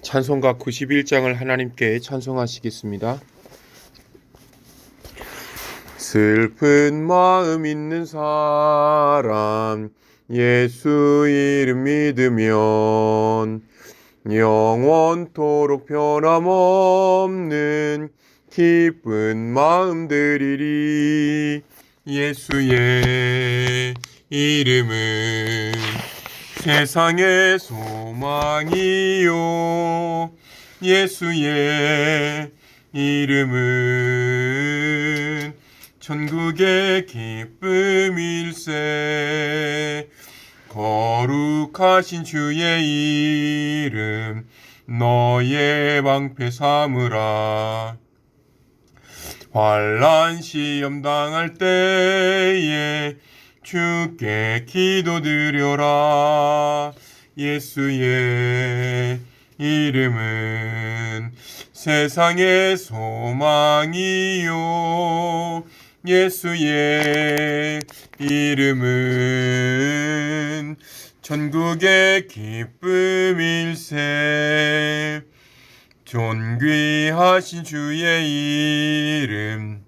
찬송가 91장을 하나님께 찬송하시겠습니다. 슬픈 마음 있는 사람 예수 이름 믿으면 영원토록 변함없는 기쁜 마음 들이리. 예수의 이름은 세상의 소망이요, 예수의 이름은 천국의 기쁨일세. 거룩하신 주의 이름 너의 방패 삼으라. 환난 시험 당할 때에 주께 기도드려라. 예수의 이름은 세상의 소망이요, 예수의 이름은 천국의 기쁨일세. 존귀하신 주의 이름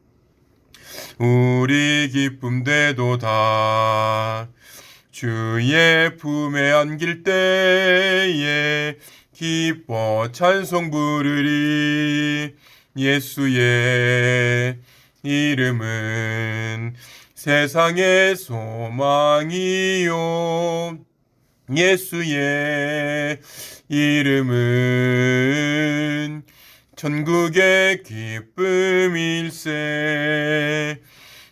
우리 기쁨 되도다. 주의 품에 안길 때에 기뻐 찬송 부르리. 예수의 이름은 세상의 소망이요, 예수의 이름은 천국의 기쁨일세.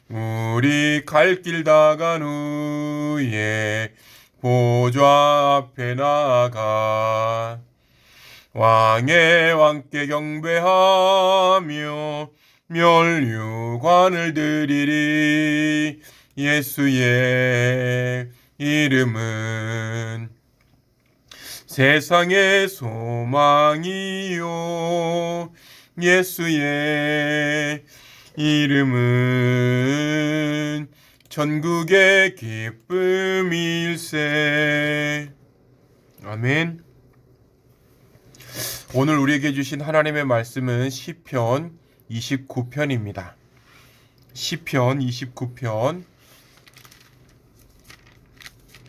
우리 갈 길 다 간 후에 보좌 앞에 나아가 왕의 왕께 경배하며 멸류관을 드리리. 예수의 이름은 세상의 소망이요, 예수의 이름은 천국의 기쁨일세. 아멘. 오늘 우리에게 주신 하나님의 말씀은 시편 29편입니다. 시편 29편.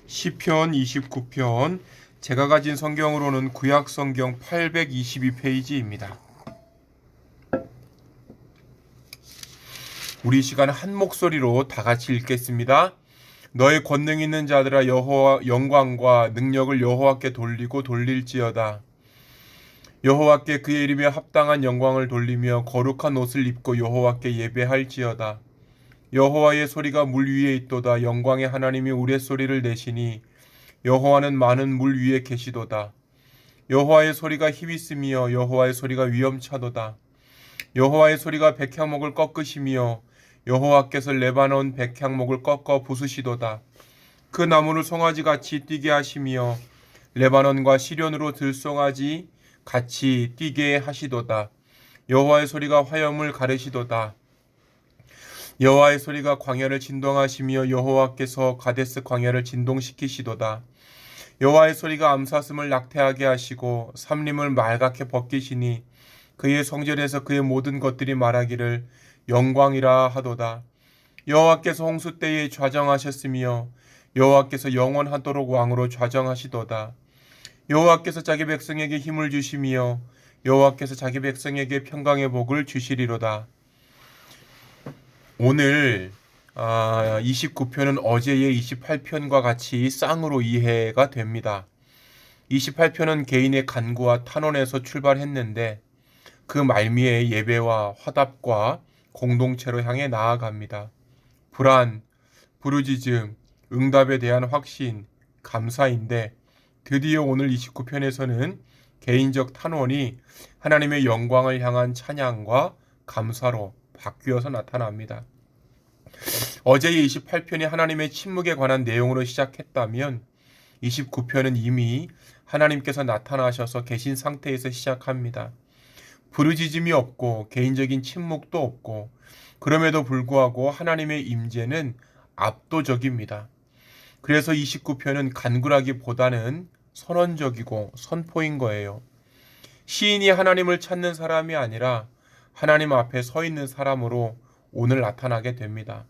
시편 29편. 제가 가진 성경으로는 구약 성경 822페이지입니다. 우리 시간 한 목소리로 다 같이 읽겠습니다. 너의 권능 있는 자들아 여호와 영광과 능력을 여호와께 돌리고 돌릴지어다. 여호와께 그의 이름에 합당한 영광을 돌리며 거룩한 옷을 입고 여호와께 예배할지어다. 여호와의 소리가 물 위에 있도다. 영광의 하나님이 우레소리를 내시니 여호와는 많은 물 위에 계시도다. 여호와의 소리가 힘있으며 여호와의 소리가 위엄차도다. 여호와의 소리가 백향목을 꺾으시며 여호와께서 레바논 백향목을 꺾어 부수시도다. 그 나무를 송아지같이 뛰게 하시며 레바논과 시련으로 들송아지 같이 뛰게 하시도다. 여호와의 소리가 화염을 가르시도다. 여호와의 소리가 광야를 진동하시며 여호와께서 가데스 광야를 진동시키시도다. 여호와의 소리가 암사슴을 낙태하게 하시고 삼림을 말갛게 벗기시니 그의 성전에서 그의 모든 것들이 말하기를 영광이라 하도다. 여호와께서 홍수 때에 좌정하셨으며 여호와께서 영원하도록 왕으로 좌정하시도다. 여호와께서 자기 백성에게 힘을 주시며 여호와께서 자기 백성에게 평강의 복을 주시리로다. 오늘 29편은 어제의 28편과 같이 쌍으로 이해가 됩니다. 28편은 개인의 간구와 탄원에서 출발했는데 그 말미에 예배와 화답과 공동체로 향해 나아갑니다. 불안, 부르짖음, 응답에 대한 확신, 감사인데 드디어 오늘 29편에서는 개인적 탄원이 하나님의 영광을 향한 찬양과 감사로 바뀌어서 나타납니다. 어제의 28편이 하나님의 침묵에 관한 내용으로 시작했다면 29편은 이미 하나님께서 나타나셔서 계신 상태에서 시작합니다. 부르짖음이 없고 개인적인 침묵도 없고 그럼에도 불구하고 하나님의 임재는 압도적입니다. 그래서 29편은 간구라기보다는 선언적이고 선포인 거예요. 시인이 하나님을 찾는 사람이 아니라 하나님 앞에 서 있는 사람으로 오늘 나타나게 됩니다.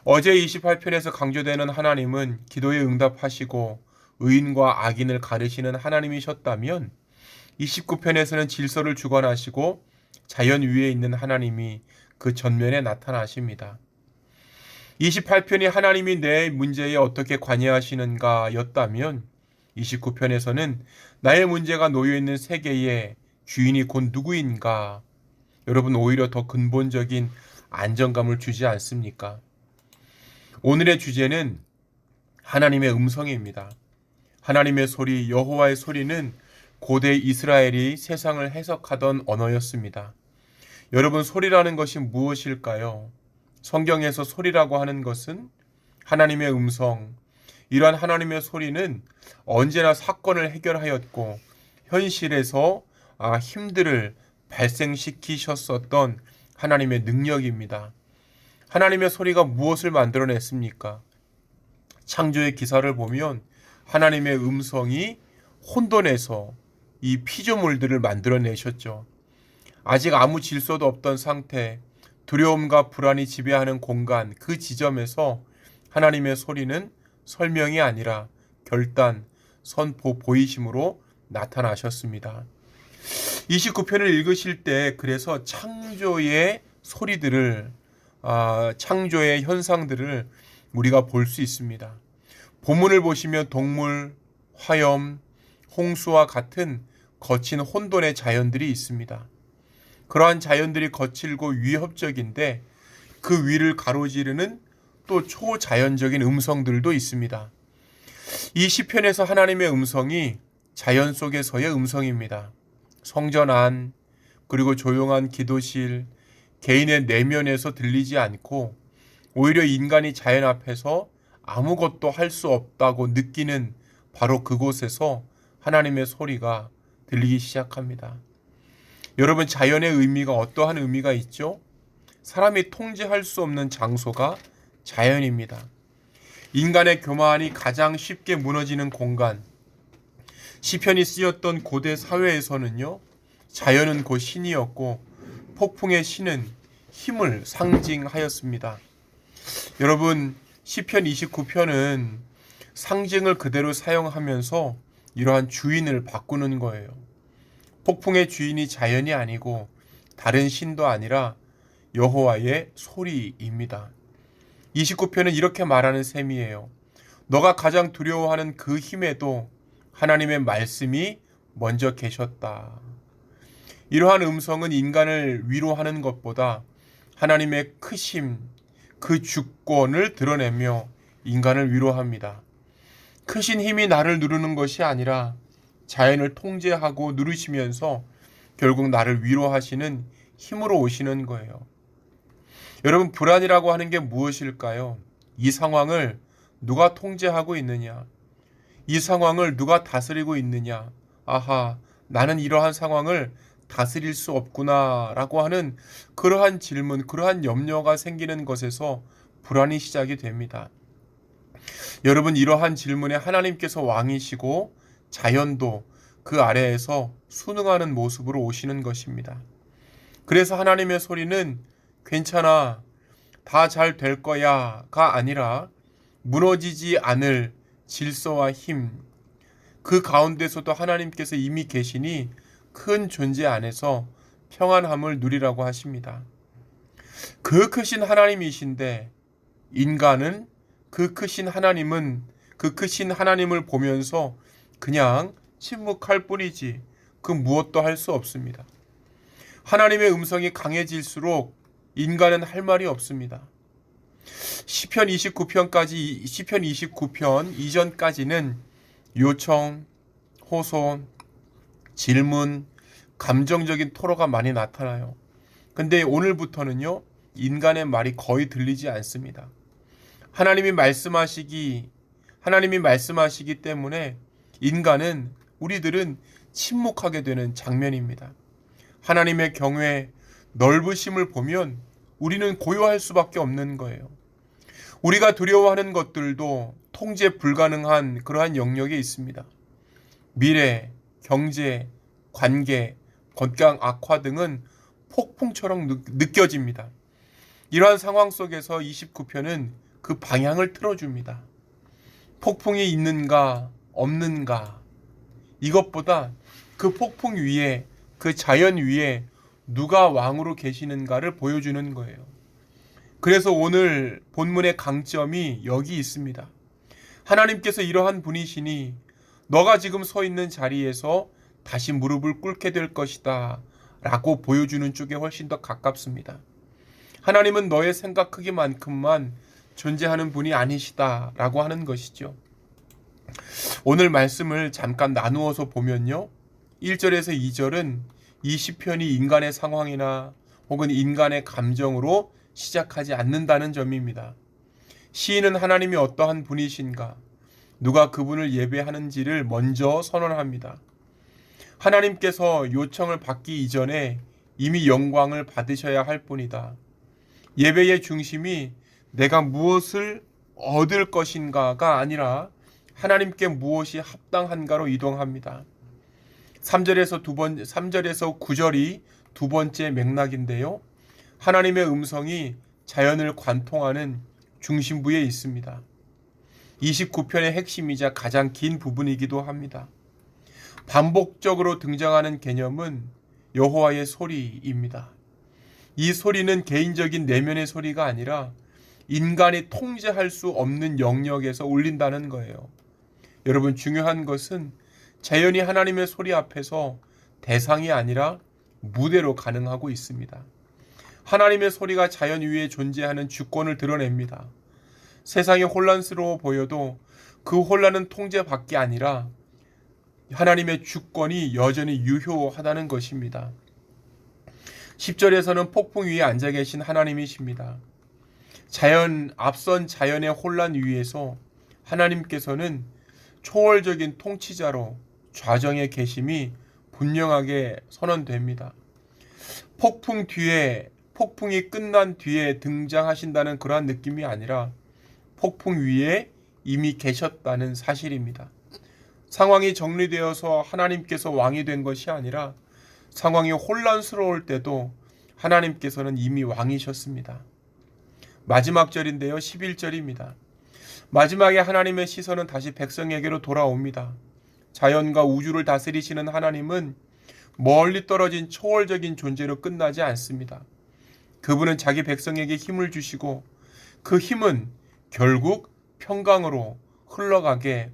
어제 28편에서 강조되는 하나님은 기도에 응답하시고 의인과 악인을 가르시는 하나님이셨다면 29편에서는 질서를 주관하시고 자연 위에 있는 하나님이 그 전면에 나타나십니다. 28편이 하나님이 내 문제에 어떻게 관여하시는가 였다면 29편에서는 나의 문제가 놓여있는 세계의 주인이 곧 누구인가, 여러분, 오히려 더 근본적인 안정감을 주지 않습니까? 오늘의 주제는 하나님의 음성입니다. 하나님의 소리, 여호와의 소리는 고대 이스라엘이 세상을 해석하던 언어였습니다. 여러분, 소리라는 것이 무엇일까요? 성경에서 소리라고 하는 것은 하나님의 음성, 이러한 하나님의 소리는 언제나 사건을 해결하였고 현실에서 힘들을 발생시키셨었던 하나님의 능력입니다. 하나님의 소리가 무엇을 만들어냈습니까? 창조의 기사를 보면 하나님의 음성이 혼돈에서 이 피조물들을 만들어내셨죠. 아직 아무 질서도 없던 상태, 두려움과 불안이 지배하는 공간, 그 지점에서 하나님의 소리는 설명이 아니라 결단, 선포, 보이심으로 나타나셨습니다. 29편을 읽으실 때 그래서 창조의 소리들을, 창조의 현상들을 우리가 볼 수 있습니다. 본문을 보시면 동물, 화염, 홍수와 같은 거친 혼돈의 자연들이 있습니다. 그러한 자연들이 거칠고 위협적인데 그 위를 가로지르는 또 초자연적인 음성들도 있습니다. 이 시편에서 하나님의 음성이 자연 속에서의 음성입니다. 성전 안, 그리고 조용한 기도실, 개인의 내면에서 들리지 않고 오히려 인간이 자연 앞에서 아무것도 할 수 없다고 느끼는 바로 그곳에서 하나님의 소리가 들리기 시작합니다. 여러분, 자연의 의미가 어떠한 의미가 있죠? 사람이 통제할 수 없는 장소가 자연입니다. 인간의 교만이 가장 쉽게 무너지는 공간, 시편이 쓰였던 고대 사회에서는요, 자연은 곧 신이었고 폭풍의 신은 힘을 상징하였습니다. 여러분, 시편 29편은 상징을 그대로 사용하면서 이러한 주인을 바꾸는 거예요. 폭풍의 주인이 자연이 아니고 다른 신도 아니라 여호와의 소리입니다. 29편은 이렇게 말하는 셈이에요. 너가 가장 두려워하는 그 힘에도 하나님의 말씀이 먼저 계셨다. 이러한 음성은 인간을 위로하는 것보다 하나님의 크심, 그 주권을 드러내며 인간을 위로합니다. 크신 힘이 나를 누르는 것이 아니라 자연을 통제하고 누르시면서 결국 나를 위로하시는 힘으로 오시는 거예요. 여러분, 불안이라고 하는 게 무엇일까요? 이 상황을 누가 통제하고 있느냐? 이 상황을 누가 다스리고 있느냐? 아하, 나는 이러한 상황을 다스릴 수 없구나 라고 하는 그러한 질문, 그러한 염려가 생기는 것에서 불안이 시작이 됩니다. 여러분, 이러한 질문에 하나님께서 왕이시고 자연도 그 아래에서 순응하는 모습으로 오시는 것입니다. 그래서 하나님의 소리는 괜찮아, 다 잘 될 거야가 아니라 무너지지 않을 질서와 힘, 그 가운데서도 하나님께서 이미 계시니 큰 존재 안에서 평안함을 누리라고 하십니다. 그 크신 하나님이신데 인간은 그 크신 하나님을 보면서 그냥 침묵할 뿐이지 그 무엇도 할 수 없습니다. 하나님의 음성이 강해질수록 인간은 할 말이 없습니다. 시편 29편 이전까지는 요청, 호소, 질문, 감정적인 토로가 많이 나타나요. 근데 오늘부터는요, 인간의 말이 거의 들리지 않습니다. 하나님이 말씀하시기 때문에 우리들은 침묵하게 되는 장면입니다. 하나님의 경외, 넓으심을 보면 우리는 고요할 수밖에 없는 거예요. 우리가 두려워하는 것들도 통제 불가능한 그러한 영역에 있습니다. 미래, 경제, 관계, 건강 악화 등은 폭풍처럼 느껴집니다. 이러한 상황 속에서 29편은 그 방향을 틀어줍니다. 폭풍이 있는가 없는가, 이것보다 그 폭풍 위에, 그 자연 위에 누가 왕으로 계시는가를 보여주는 거예요. 그래서 오늘 본문의 강점이 여기 있습니다. 하나님께서 이러한 분이시니 너가 지금 서 있는 자리에서 다시 무릎을 꿇게 될 것이다 라고 보여주는 쪽에 훨씬 더 가깝습니다. 하나님은 너의 생각 크기만큼만 존재하는 분이 아니시다 라고 하는 것이죠. 오늘 말씀을 잠깐 나누어서 보면요, 1절에서 2절은 이 시편이 인간의 상황이나 혹은 인간의 감정으로 시작하지 않는다는 점입니다. 시인은 하나님이 어떠한 분이신가, 누가 그분을 예배하는지를 먼저 선언합니다. 하나님께서 요청을 받기 이전에 이미 영광을 받으셔야 할 뿐이다. 예배의 중심이 내가 무엇을 얻을 것인가가 아니라 하나님께 무엇이 합당한가로 이동합니다. 3절에서 9절이 두 번째 맥락인데요. 하나님의 음성이 자연을 관통하는 중심부에 있습니다. 29편의 핵심이자 가장 긴 부분이기도 합니다. 반복적으로 등장하는 개념은 여호와의 소리입니다. 이 소리는 개인적인 내면의 소리가 아니라 인간이 통제할 수 없는 영역에서 울린다는 거예요. 여러분, 중요한 것은 자연이 하나님의 소리 앞에서 대상이 아니라 무대로 가능하고 있습니다. 하나님의 소리가 자연 위에 존재하는 주권을 드러냅니다. 세상이 혼란스러워 보여도 그 혼란은 통제밖에 아니라 하나님의 주권이 여전히 유효하다는 것입니다. 10절에서는 폭풍 위에 앉아 계신 하나님이십니다. 앞선 자연의 혼란 위에서 하나님께서는 초월적인 통치자로 좌정에 계심이 분명하게 선언됩니다. 폭풍이 끝난 뒤에 등장하신다는 그러한 느낌이 아니라 폭풍 위에 이미 계셨다는 사실입니다. 상황이 정리되어서 하나님께서 왕이 된 것이 아니라 상황이 혼란스러울 때도 하나님께서는 이미 왕이셨습니다. 마지막 절인데요, 11절입니다. 마지막에 하나님의 시선은 다시 백성에게로 돌아옵니다. 자연과 우주를 다스리시는 하나님은 멀리 떨어진 초월적인 존재로 끝나지 않습니다. 그분은 자기 백성에게 힘을 주시고 그 힘은 결국 평강으로 흘러가게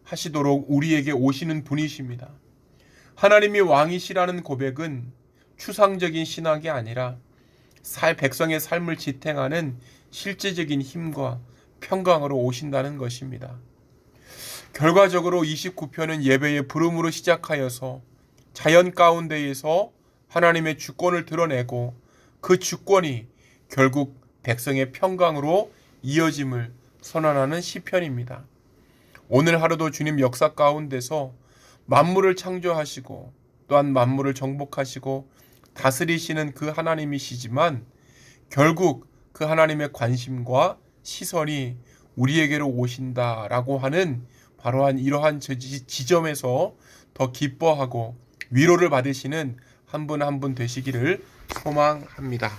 하시도록 우리에게 오시는 분이십니다. 하나님이 왕이시라는 고백은 추상적인 신학이 아니라 백성의 삶을 지탱하는 실제적인 힘과 평강으로 오신다는 것입니다. 결과적으로 29편은 예배의 부름으로 시작하여서 자연 가운데에서 하나님의 주권을 드러내고 그 주권이 결국 백성의 평강으로 이어짐을 선언하는 시편입니다. 오늘 하루도 주님 역사 가운데서 만물을 창조하시고 또한 만물을 정복하시고 다스리시는 그 하나님이시지만 결국 그 하나님의 관심과 시선이 우리에게로 오신다라고 하는 바로 이러한 지점에서 더 기뻐하고 위로를 받으시는 한 분 한 분 되시기를 소망합니다.